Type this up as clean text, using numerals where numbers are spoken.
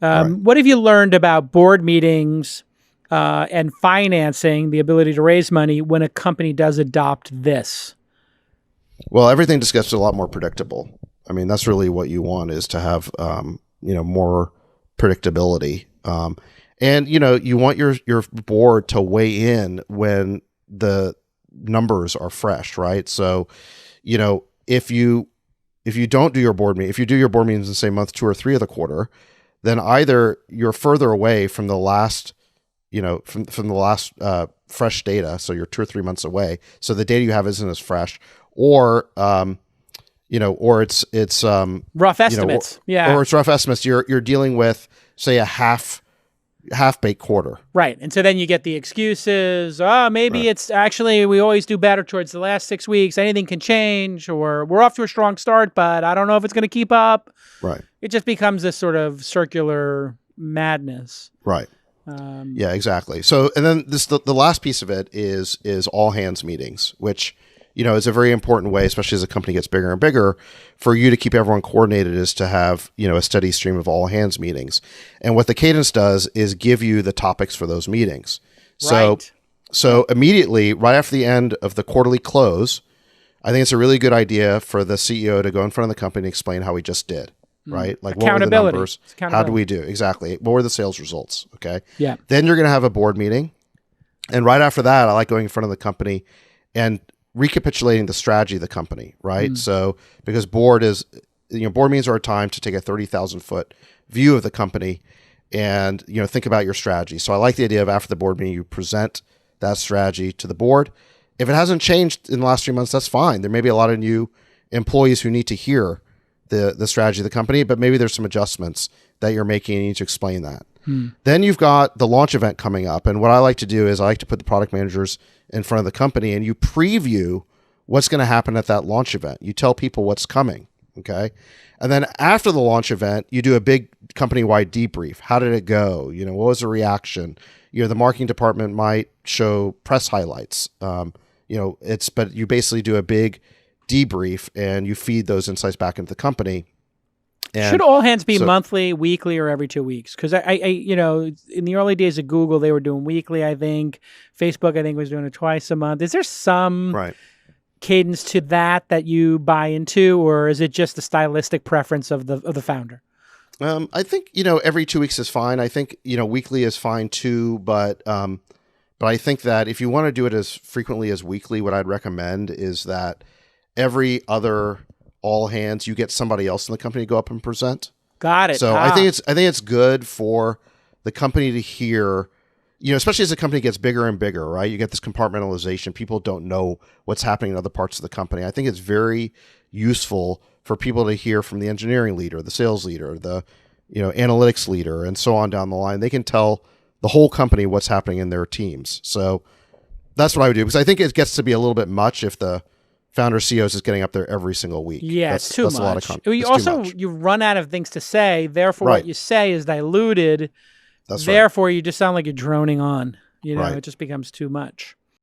Right. What have you learned about board meetings and financing, the ability to raise money when a company does adopt this? Well, everything just gets a lot more predictable. I mean, that's really what you want, is to have, more predictability. And, you want your board to weigh in when the numbers are fresh, right? So, if you don't do your board meeting, if you do your board meetings in, say, month 2 or 3 of the quarter, then either you're further away from the last, from the last fresh data. So you're 2 or 3 months away. So the data you have isn't as fresh, or, or it's rough estimates. Or it's rough estimates. You're dealing with, say, a half-baked quarter. Right. And so then you get the excuses. Maybe Right. it's actually, we always do better towards the last 6 weeks. Anything can change, or we're off to a strong start, but I don't know if it's going to keep up. Right. It just becomes this sort of circular madness. Right. Yeah, exactly. So, and then the last piece of it is all hands meetings, which, is a very important way, especially as a company gets bigger and bigger, for you to keep everyone coordinated, is to have, a steady stream of all hands meetings. And what the Cadence does is give you the topics for those meetings. Right. So immediately, right after the end of the quarterly close, I think it's a really good idea for the CEO to go in front of the company and explain how we just did. Right? Like, what were the numbers? How do we do? Exactly. What were the sales results? Okay. Yeah. Then you're going to have a board meeting. And right after that, I like going in front of the company and recapitulating the strategy of the company. Right. So, because board meetings are a time to take a 30,000-foot view of the company and, think about your strategy. So I like the idea of, after the board meeting, you present that strategy to the board. If it hasn't changed in the last 3 months, that's fine. There may be a lot of new employees who need to hear the strategy of the company, but maybe there's some adjustments that you're making and you need to explain that. Then you've got the launch event coming up. And what I like to do is I like to put the product managers in front of the company, and you preview what's going to happen at that launch event. You tell people what's coming. Okay. And then after the launch event, you do a big company-wide debrief. How did it go? What was the reaction? The marketing department might show press highlights. But you basically do a big debrief and you feed those insights back into the company. And should all hands be monthly, weekly, or every 2 weeks? Because I, in the early days of Google, they were doing weekly, I think. Facebook, I think, was doing it twice a month. Is there some cadence to that you buy into, or is it just the stylistic preference of the founder? I think, every 2 weeks is fine. I think, weekly is fine too, but I think that if you want to do it as frequently as weekly, what I'd recommend is that every other all hands, you get somebody else in the company to go up and present. Got it. So I think it's good for the company to hear, especially as the company gets bigger and bigger, right? You get this compartmentalization. People don't know what's happening in other parts of the company. I think it's very useful for people to hear from the engineering leader, the sales leader, the analytics leader, and so on down the line. They can tell the whole company what's happening in their teams. So that's what I would do, because I think it gets to be a little bit much if the founder CEOs is getting up there every single week. Yeah, that's too much. A lot of you run out of things to say. Therefore, what you say is diluted. That's Therefore, you just sound like you're droning on. It just becomes too much.